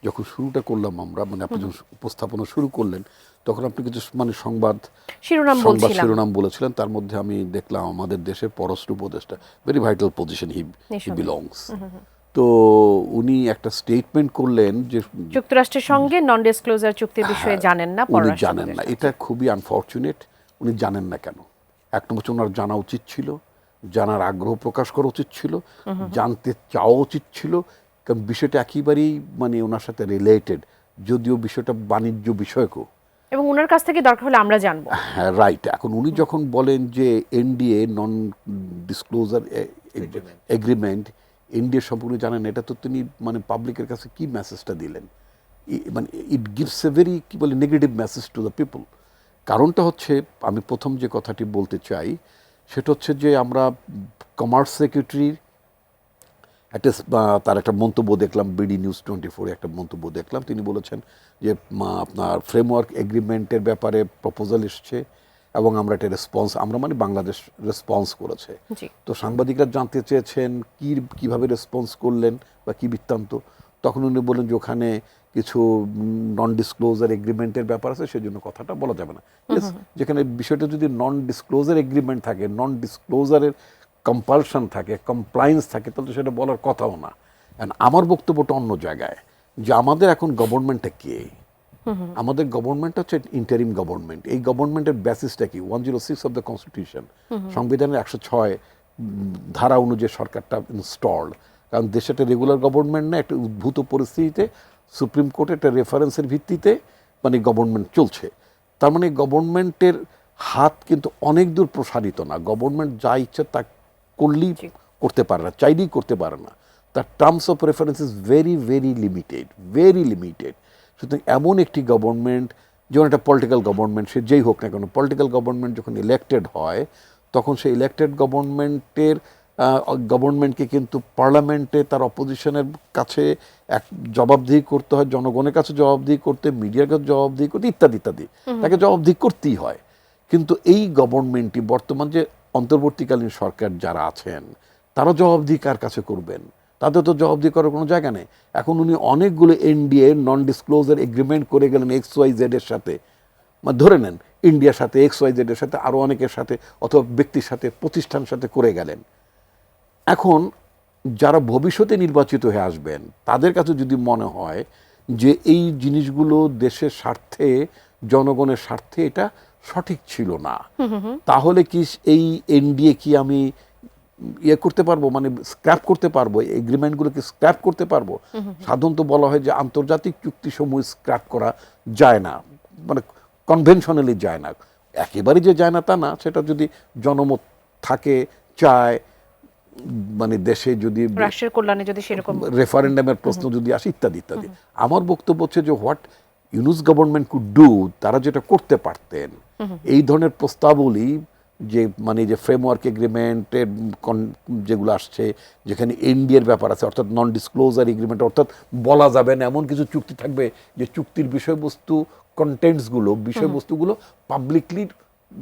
যখন শুরুটা করলাম আমরা, মানে আপনি যখন উপস্থাপনা শুরু করলেন, তখন আপনি কিছু মানে সংবাদ শিরোনাম বলেছিলেন। তার মধ্যে আমি দেখলাম আমাদের দেশের পররাষ্ট্র উপদেষ্টা, very vital position he belongs. তো উনি একটা স্টেটমেন্ট করলেন যে যুক্তরাষ্ট্রের সঙ্গে নন ডিসক্লোজার চুক্তির বিষয়ে জানেন না উনি পররাষ্ট্র জানেন না। উপদেষ্টা। এটা খুবই আনফর্চুনেট। উনি জানেন না কেন? এক নম্বর হচ্ছে ওনার জানা উচিত ছিল, জানার আগ্রহ প্রকাশ করা উচিত ছিল, জানতে চাওয়া উচিত ছিল, কারণ বিষয়টা একেবারেই মানে ওনার সাথে রিলেটেড, যদিও বিষয়টা বাণিজ্য বিষয়কও। এবং ওনার কাছ থেকে দরকার হলে আমরা জানবো। হ্যাঁ, রাইট। এখন উনি যখন বলেন যে NDA non disclosure agreement, NDA সম্পূর্ণ জানেন, এটা তো তিনি মানে পাবলিকের কাছে কি মেসেজটা দিলেন? মানে ইট গিভস এ ভেরি কি বলে negative message to the people. কারণটা হচ্ছে, আমি প্রথম যে কথাটি বলতে চাই সেটা হচ্ছে যে আমরা কমার্স সেক্রেটারির তার একটা মন্তব্য দেখলাম, বিডি নিউজ 24 একটা মন্তব্য দেখলাম। তিনি বলেছেন যে আপনার ফ্রেমওয়ার্ক এগ্রিমেন্টের ব্যাপারে প্রপোজাল এসছে এবং আমরা একটা রেসপন্স, আমরা মানে বাংলাদেশ রেসপন্স করেছে। তো সাংবাদিকরা জানতে চেয়েছেন কিভাবে রেসপন্স করলেন বা কি বৃত্তান্ত। তখন উনি বললেন যে ওখানে কিছু নন ডিসক্লোজার এগ্রিমেন্টের ব্যাপার আছে, সেজন্য কথাটা বলা যাবে না। যেখানে বিষয়টা যদি নন ডিসক্লোজার এগ্রিমেন্ট থাকে, নন ডিসক্লোজারের কম্পালশন থাকে, কমপ্লায়েন্স থাকে, তাহলে সেটা বলার কথাও না। আমার বক্তব্যটা অন্য জায়গায়, যে আমাদের এখন গভর্নমেন্টটা কে? আমাদের গভর্নমেন্ট হচ্ছে ইন্টারিম গভর্নমেন্ট। এই গভর্নমেন্টের বেসিসটা কি? 106 অফ দ্য কনস্টিটিউশন, সংবিধানের 106 ধারা অনুযায়ী সরকারটা ইনস্টলড। কারণ দেশে একটা রেগুলার গভর্নমেন্ট না, একটা উদ্ভূত পরিস্থিতিতে সুপ্রিম কোর্টে একটা রেফারেন্সের ভিত্তিতে মানে গভর্নমেন্ট চলছে। তার মানে গভর্নমেন্টের হাত কিন্তু অনেক দূর প্রসারিত না। গভর্নমেন্ট যা ইচ্ছে তা করলেই করতে পারে না, চাইলেই করতে পারে না। তার terms of reference is very very limited, very limited. সুতরাং এমন একটি গভর্নমেন্ট, যেমন একটা পলিটিক্যাল গভর্নমেন্ট, সে যেই হোক না কেন, পলিটিক্যাল গভর্নমেন্ট যখন ইলেক্টেড হয়, তখন সেই ইলেক্টেড গভর্নমেন্টকে কিন্তু পার্লামেন্টে তার অপোজিশনের কাছে এক জবাবদিহি করতে হয়, জনগণের কাছে জবাবদিহি করতে, মিডিয়ার কাছে জবাবদিহি করতে, ইত্যাদি ইত্যাদি, তাকে জবাবদিহি করতেই হয়। কিন্তু এই গভর্নমেন্টটি, বর্তমান যে অন্তর্বর্তীকালীন সরকার যারা আছেন, তারা জবাবদিহি কার কাছে করবেন? তাদের তো জবাবদিহি করার কোনো জায়গা নেই। এখন উনি অনেকগুলো এনডিএ নন ডিসক্লোজার এগ্রিমেন্ট করে গেলেন XYZ এর সাথে, মানে ধরে নেন ইন্ডিয়ার সাথে, XYZ এর সাথে, আরও অনেকের সাথে, অথবা ব্যক্তির সাথে, প্রতিষ্ঠানের সাথে করে গেলেন। এখন যারা ভবিষ্যতে নির্বাচিত হয়ে আসবেন, তাদের কাছে যদি মনে হয় যে এই জিনিসগুলো দেশের স্বার্থে, জনগণের স্বার্থে এটা সঠিক ছিল না, তাহলে কি এই এনডিএ কি আমি করতে পারবো, মানে স্ক্র্যাপ করতে পারবো? এগ্রিমেন্টগুলোকে স্ক্র্যাপ করতে পারবো? সাধারণত বলা হয় যে আন্তর্জাতিক চুক্তিসমূহ স্ক্র্যাপ করা যায় না, মানে কনভেনশনালি যায় না। একেবারে যে যায় না তা না, সেটা যদি জনমত থাকে, চায়, মানে দেশে যদি রাষ্ট্রের কল্যাণে যদি সেরকম রেফারেন্ডামের প্রশ্ন যদি আসে, ইত্যাদি ইত্যাদি। আমার বক্তব্য হচ্ছে যে what Yunus government could do, তারা যেটা করতে পারতেন, এই ধরনের প্রস্তাবলী, যে মানে যে ফ্রেমওয়ার্ক এগ্রিমেন্টের যেগুলো আসছে, যেখানে এনডিএর ব্যাপার আছে, অর্থাৎ নন ডিসক্লোজার এগ্রিমেন্ট, অর্থাৎ বলা যাবে না এমন কিছু চুক্তি থাকবে যে চুক্তির বিষয়বস্তু, কন্টেন্টসগুলো, বিষয়বস্তুগুলো পাবলিকলি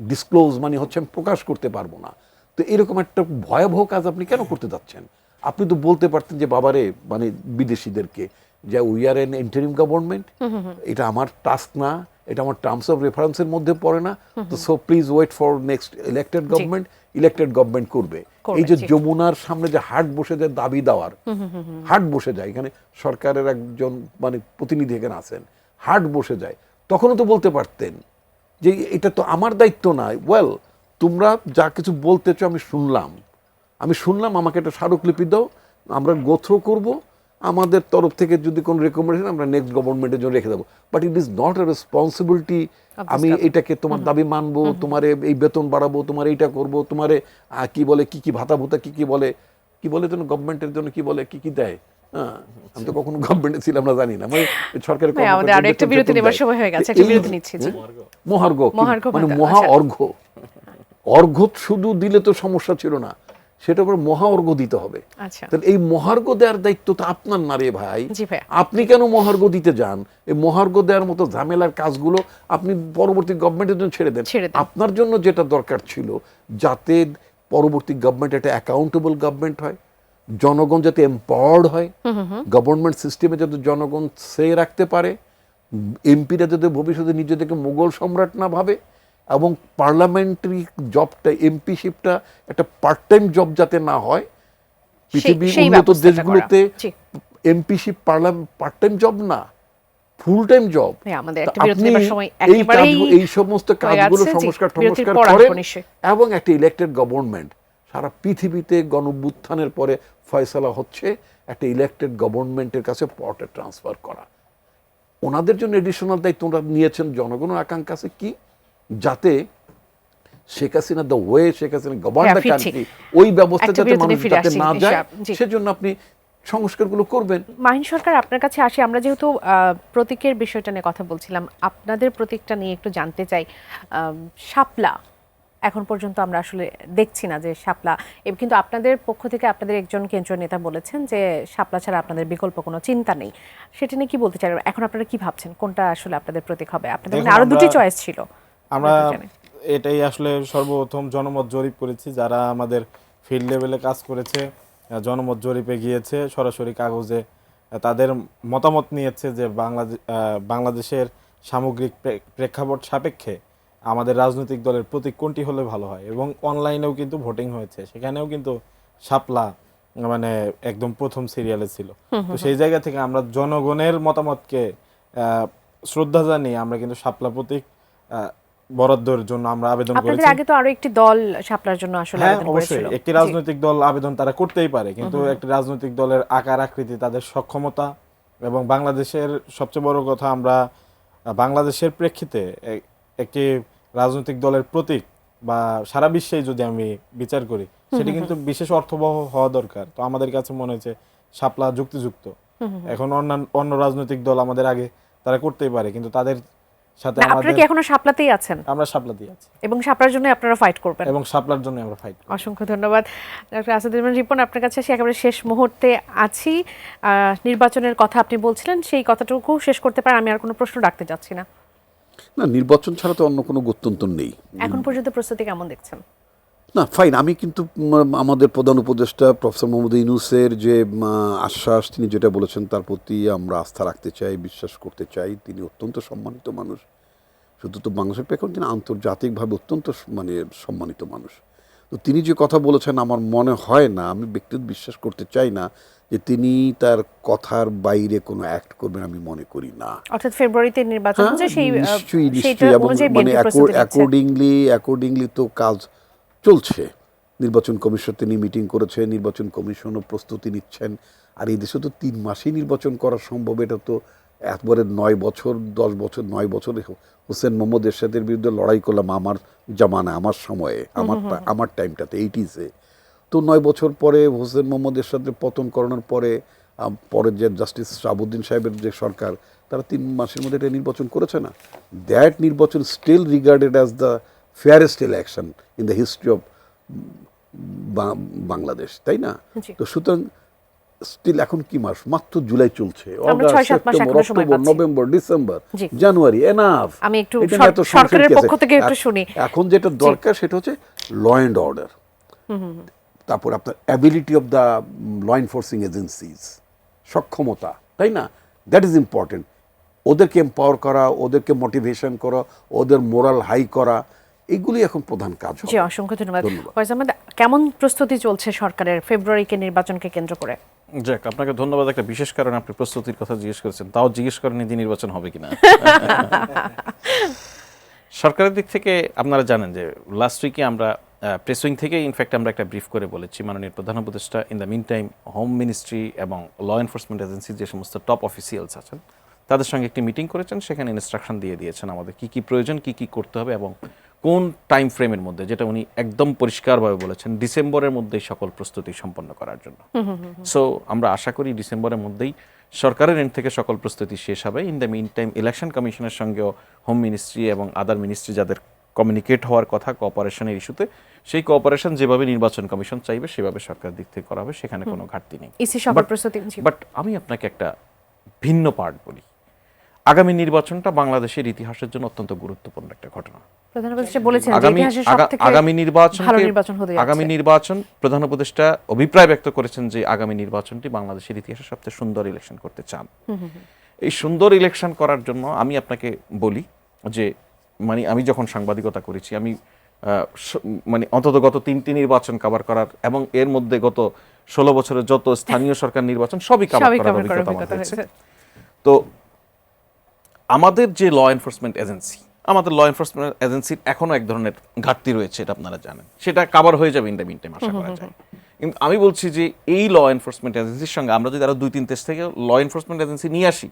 ডিসক্লোজ, মানে হচ্ছে আমি প্রকাশ করতে পারবো না। তো এরকম একটা ভয়াবহ কাজ আপনি কেন করতে যাচ্ছেন? আপনি তো বলতে পারতেন যে বাবারে, মানে বিদেশিদেরকে, যে we are N interim government, এটা আমার টাস্ক না, এটা আমার টার্মস অফ রেফারেন্সের মধ্যে পড়ে না, তো so please wait for next elected government, elected government করবে। এই যে যমুনার সামনে যে হাট বসে যায় দাবি দেওয়ার, হাট বসে যায়, এখানে সরকারের একজন মানে প্রতিনিধি এখানে আছেন, হাট বসে যায়, তখনও তো বলতে পারতেন যে এটা তো আমার দায়িত্ব না। ওয়েল, তোমরা যা কিছু বলতেছো আমি শুনলাম, আমাকে একটা স্মারকলিপি দাও, আমরা গোথ্রো করব, আমাদের তরফ থেকে যদি কোনো রেকমেন্ডেশন আমরা নেক্সট গভর্নমেন্টের জন্য রেখে দেবো। But it is not a responsibility আমি এটাকে তোমার দাবি মানবো, তোমার এই বেতন বাড়াবো, তোমার এইটা করবো, তোমার কি বলে কি ভাতা ভুতা কি বলে যেন গভর্নমেন্টের জন্য কি বলে কি দেয়, হ্যাঁ, আমি তো কখনো গভর্নমেন্টে ছিলাম না, জানি না, মানে সরকারের ভাই, আমাদের আরো একটা বিরতি নেবার সময় হয়ে গেছে, একটা বিরতি নিচ্ছি। জি। মহার্ঘ মহার্ঘ মানে ভাতা, মহা আচ্ছা। অর্ঘ, অর্ঘ শুধু দিলে তো সমস্যা ছিল না, সেটা আবার মহা অর্ঘ দিতে হবে। আচ্ছা। তাহলে এই মহার্ঘ দেওয়ার দায়িত্ব তো আপনার না রে ভাই। জি ভাইয়া। আপনি কেন মহার্ঘ দিতে যান? এই মহার্ঘ দেওয়ার মতো ঝামেলার কাজগুলো আপনি পরবর্তী গভর্নমেন্টের জন্য ছেড়ে দেন। ছেড়ে দেন। আপনার জন্য যেটা দরকার ছিল, যাতে পরবর্তী গভর্নমেন্ট একটা অ্যাকাউন্টেবল গভর্নমেন্ট হয়, জনগণ যাতে এম্পাওয়ার্ড হয়, গভর্নমেন্ট সিস্টেমে যাতে জনগণ সে রাখতে পারে, এমপিরা যাতে ভবিষ্যতে নিজেদেরকে মোগল সম্রাট না ভাবে, এবং পার্লামেন্টারি জবটা, এমপিশিপটা একটা পার্ট টাইম জব যাতে না হয়। পৃথিবীর সেই উন্নত ব্যবস্থাটা দেশগুলোতে করা। জি। এমপিশিপ পার্ট টাইম জব না, ফুল টাইম জব। ভাই, আমাদের একটা বিরতি নেবার সময় একেবারেই এই সমস্ত কাজগুলো হয়ে গেছে। জি, সংস্কার বিরতির টংস্কার পর করেন, আসবো নিশ্চয়ই। এবং একটা ইলেক্টেড গভর্নমেন্ট, সারা পৃথিবীতে গণঅভ্যুত্থানের পরে ফয়সালা হচ্ছে একটা ইলেক্টেড গভর্নমেন্টের কাছে পাওয়ারটা ট্রান্সফার করা। ওনাদের জন্য এডিশনাল দায়িত্ব ওনারা নিয়েছেন। জনগণের আকাঙ্ক্ষা আছে কি, যাতে Sheikh Hasina the way Sheikh Hasina govern the ফিরছি। কান্ট্রি, ওই ব্যবস্থা একটা যাতে বিরতিতে মানুষ ফিরে যাতে আসছি, না যায়, জি। সেজন্য আপনি সংস্কারগুলো করবেন। মাহিন সরকার, আপনার কাছে আসি। আমরা যেহেতু প্রতীকের বিষয়টা নিয়ে কথা বলছিলাম, আপনাদের প্রতীকটা নিয়ে একটু জানতে চাই। শাপলা, এখন পর্যন্ত আমরা আসলে দেখছি না যে শাপলা, কিন্তু আপনাদের পক্ষ থেকে আপনাদের একজন কেন্দ্রীয় নেতা বলেছেন যে শাপলা ছাড়া আপনাদের বিকল্প কোনো চিন্তা নেই। সেটা নিয়ে কি বলতে চাই? এখন আপনারা কি ভাবছেন, কোনটা আসলে আপনাদের প্রতীক হবে? আপনাদের দেখুন, মানে আরো দুটি আমরা- চয়েস ছিল। আমরা জানি। এটাই আসলে সর্বপ্রথম জনমত জরিপ করেছি, যারা আমাদের ফিল্ড লেভেলে কাজ করেছে, জনমত জরিপে গিয়েছে, সরাসরি কাগজে তাদের মতামত নিয়েছে যে বাংলাদেশের সামগ্রিক প্রেক্ষাপট সাপেক্ষে আমাদের রাজনৈতিক দলের প্রতীক কোনটি হলে ভালো হয়। এবং অনলাইনেও কিন্তু ভোটিং হয়েছে, সেখানেও কিন্তু শাপলা মানে একদম প্রথম সিরিয়ালে ছিল। তো সেই জায়গা থেকে আমরা জনগণের মতামতকে শ্রদ্ধা জানিয়ে আমরা কিন্তু শাপলা প্রতীক বরাদ্দের জন্য আমরা আবেদন আপনাদের করেছি। আগে তো আরো একটি দল শাপলার জন্য আসলে হ্যাঁ, আবেদন অবশ্যই করেছিল। একটি রাজনৈতিক দল আবেদন তারা করতেই পারে, কিন্তু একটি রাজনৈতিক দলের আকার আকৃতি, তাদের সক্ষমতা, এবং বাংলাদেশের সবচেয়ে বড় কথা, আমরা বাংলাদেশের প্রেক্ষিতে একটি রাজনৈতিক দলের প্রতীক বা সারা বিশ্বেই যদি আমি বিচার করি, সেটি কিন্তু বিশেষ অর্থবহ হওয়া দরকার। তো আমাদের কাছে মনে হয়েছে শাপলা যুক্তিযুক্ত। এখন অন্য রাজনৈতিক দল আমাদের আগে তারা করতেই পারে, কিন্তু তাদের সাথে আপনারা আমাদের, কি এখনো শাপলাতেই আছেন? আমরা শাপলা দিয়ে আছি এবং শাপলার জন্য আপনারা ফাইট করবেন? এবং শাপলার জন্য আমরা ফাইট করি। অসংখ্য ধন্যবাদ ডক্টর আসাদুজ্জামান রিপন। আপনার কাছে এসে একেবারে শেষ মুহূর্তে আছি। নির্বাচনের কথা আপনি বলছিলেন, সেই কথাটুকু শেষ করতে পারেন। আমি আর কোনো প্রশ্ন রাখতে যাচ্ছি না। না, নির্বাচন ছাড়া তো অন্য কোনো গত্যন্তর নেই। এখন পর্যন্ত প্রস্তুতি কেমন দেখছেন? না, ফাইন। আমি কিন্তু আমাদের প্রধান উপদেষ্টা প্রফেসর মোহাম্মদ ইউনূসের যে আশ্বাস, তিনি যেটা বলেছেন তার প্রতি আমরা আস্থা রাখতে চাই, বিশ্বাস করতে চাই। তিনি অত্যন্ত সম্মানিত মানুষ, শুধু তো বাংলাদেশের প্রেক্ষাপটে, তিনি আন্তর্জাতিকভাবে অত্যন্ত মানে সম্মানিত মানুষ। তো তিনি যে কথা বলেছেন, আমার মনে হয় না, আমি ব্যক্তিগত বিশ্বাস করতে চাই না যে তিনি তার কথার বাইরে কোনো অ্যাক্ট করবেন, আমি মনে করি না। অর্থাৎ ফেব্রুয়ারিতে নির্বাচন হচ্ছে, সেই নিশ্চয়ই সেইটা এবং অনুযায়ী মানে বিএনপি প্রস্তুতি নিচ্ছে। অ্যাকর্ডিংলি তো কাজ চলছে। নির্বাচন কমিশন তিনি মিটিং করেছে, নির্বাচন কমিশনও প্রস্তুতি নিচ্ছেন। আর এই দেশে তো 3 মাসেই নির্বাচন করা সম্ভব। এটা তো একবারে 9 বছর 10 বছর 9 বছরে হোসেন মোহাম্মদ এরশাদের বিরুদ্ধে লড়াই করলাম আমার জামানা, আমার সময়ে, আমার টাইমটাতে 80s-এ। তো 9 বছর পরে হোসেন মোহাম্মদ এরশাদের পতন করানোর পরে পরে যে জাস্টিস শাহাবুদ্দিন সাহেবের যে সরকার, তারা 3 মাসের মধ্যে এটা নির্বাচন করেছে না। দ্যাট নির্বাচন still regarded as the fairest election in the history of Bangladesh, তাই না? জি। তো সুতরাং স্টিল এখন কি মাস, মাত্র জুলাই চলছে, আমরা অগাস্ট, 6-7 মাস সেপ্টেম্বর, এখনো সময় অক্টোবর, পাচ্ছি। নভেম্বর, ডিসেম্বর, জি। জানুয়ারি, এনাফ। আমি একটু এটা নিয়ে এত সংশয় সরকারের কি আছে? পক্ষ থেকে একটু শুনি। এখন যেটা দরকার সেটা হচ্ছে ল অ্যান্ড অর্ডার, তারপর আপনার ability of the law enforcing agencies, সক্ষমতা, তাই না? That is important. ওদেরকে এম্পাওয়ার করা, ওদেরকে মোটিভেশন করা, ওদের মোরাল হাই করা, এগুলি এখন প্রধান কাজ হবে। জি, অসংখ্য ধন্যবাদ। ধন্যবাদ। ফয়জ আহমেদ, কেমন প্রস্তুতি চলছে সরকারের ফেব্রুয়ারিকে নির্বাচনকে কেন্দ্র করে? যাক, আপনাকে ধন্যবাদ। একটা বিশেষ কারণে আপনি প্রস্তুতির কথা জিজ্ঞেস করেছেন, তাও জিজ্ঞেস করেন যে নির্বাচন হবে কিনা। সরকারের দিক থেকে আপনারা জানেন যে লাস্ট উইকে আমরা প্রেস উইং থেকে ইনফ্যাক্ট আমরা একটা ব্রিফ করে বলেছি, মাননীয় প্রধান উপদেষ্টা in the meantime home ministry এবং ল এনফোর্সমেন্ট এজেন্সি যে সমস্ত টপ অফিসিয়ালস আছেন তাদের সঙ্গে একটি মিটিং করেছেন। সেখানে ইনস্ট্রাকশন দিয়ে দিয়েছেন আমাদের কী কী প্রয়োজন, কী কী করতে হবে এবং কোন টাইম ফ্রেমের মধ্যে, যেটা উনি একদম পরিষ্কারভাবে বলেছেন ডিসেম্বরের মধ্যেই সকল প্রস্তুতি সম্পন্ন করার জন্য। সো আমরা আশা করি ডিসেম্বরের মধ্যেই সরকারের এন্ড থেকে সকল প্রস্তুতি শেষ হবে। In the meantime election কমিশনের সঙ্গেও হোম মিনিস্ট্রি এবং আদার মিনিস্ট্রি যাদের কমিউনিকেট হওয়ার কথা কোঅপারেশনের ইস্যুতে, সেই কোঅপারেশন যেভাবে নির্বাচন কমিশন চাইবে সেভাবে সরকার দিক থেকে করা হবে, সেখানে কোনো ঘাটতি নেই। ইসি সকল প্রস্তুতি। বাট আমি আপনাকে একটা ভিন্ন পার্ট বলি। আগামী নির্বাচনটা বাংলাদেশের ইতিহাসের জন্য অত্যন্ত গুরুত্বপূর্ণ একটা ঘটনা। প্রধান উপদেষ্টা বলেছেন যে ইতিহাসের সবথেকে ভালো নির্বাচন হতে যাচ্ছে। আগামী নির্বাচন, প্রধান উপদেষ্টা অভিপ্রায় ব্যক্ত করেছেন যে আগামী নির্বাচনটি বাংলাদেশের ইতিহাসের সবচেয়ে সুন্দর ইলেকশন করতে চান। এই সুন্দর ইলেকশন করার জন্য আমি আপনাকে বলি যে মানে আমি যখন সাংবাদিকতা করেছি, আমি মানে অন্তত গত 3টি নির্বাচন কভার করার এবং এর মধ্যে গত 16 বছরের যত স্থানীয় সরকার নির্বাচন সবই কভার করার অভিজ্ঞতা আমার হয়েছে। তো আমাদের যে ল এনফোর্সমেন্ট এজেন্সি, আমাদের ল এনফোর্সমেন্ট এজেন্সির এখনো এক ধরনের ঘাটতি রয়েছে, এটা আপনারা জানেন। সেটা কভার হয়ে যাবে ইন দ্য মিন টাইম আশা করা যায়। কিন্তু আমি বলছি যে এই ল এনফোর্সমেন্ট এজেন্সির সঙ্গে আমরা যদি আরো 2-3 দেশ থেকে ল এনফোর্সমেন্ট এজেন্সি নিয়ে আসি,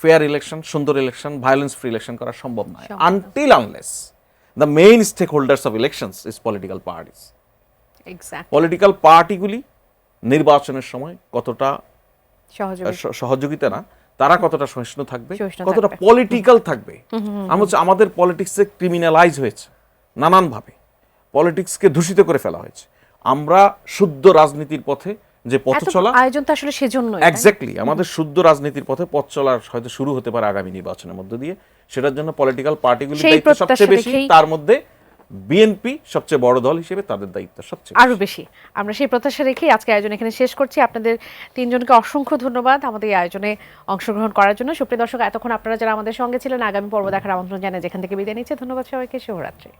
ফেয়ার ইলেকশন, সুন্দর ইলেকশন, ভায়োলেন্স ফ্রি ইলেকশন করা সম্ভব নয় until unless the main stakeholders of elections is political parties. Political পার্টিগুলি নির্বাচনের সময় কতটা সহযোগিতা না, তারা কতটা সহিষ্ণু থাকবে, কতটা পলিটিক্যাল থাকবে। আমাদের পলিটিক্সে ক্রিমিনালাইজ হয়েছে নানানভাবে, পলিটিক্সকে দূষিত করে ফেলা হয়েছে। আমরা শুদ্ধ রাজনীতির পথে যে পথ চলা, আয়োজন তো আসলে সেজন্য এক্স্যাক্টলি আমাদের শুদ্ধ রাজনীতির পথে পথ চলার হয়তো শুরু হতে পারে আগামী নির্বাচনের মধ্য দিয়ে। সেটার জন্য পলিটিক্যাল পার্টিগুলির দায়িত্ব সবচেয়ে বেশি, তার মধ্যে বিএনপি সবচেয়ে বড় দল হিসেবে তাদের দায়িত্ব সবচেয়ে আরো বেশি। আমরা সেই প্রত্যাশা রেখেই আজকে আয়োজন এখানে শেষ করছি। আপনাদের 3 জনকে অসংখ্য ধন্যবাদ আমাদের এই আয়োজনে অংশগ্রহণ করার জন্য। সুপ্রিয় দর্শক, এতক্ষণ আপনারা যারা আমাদের সঙ্গে ছিলেন, আগামী পর্ব দেখার আমন্ত্রণ জানাই যেখান থেকে বিদায় নিচ্ছে। ধন্যবাদ সবাইকে, শুভরাত্রি।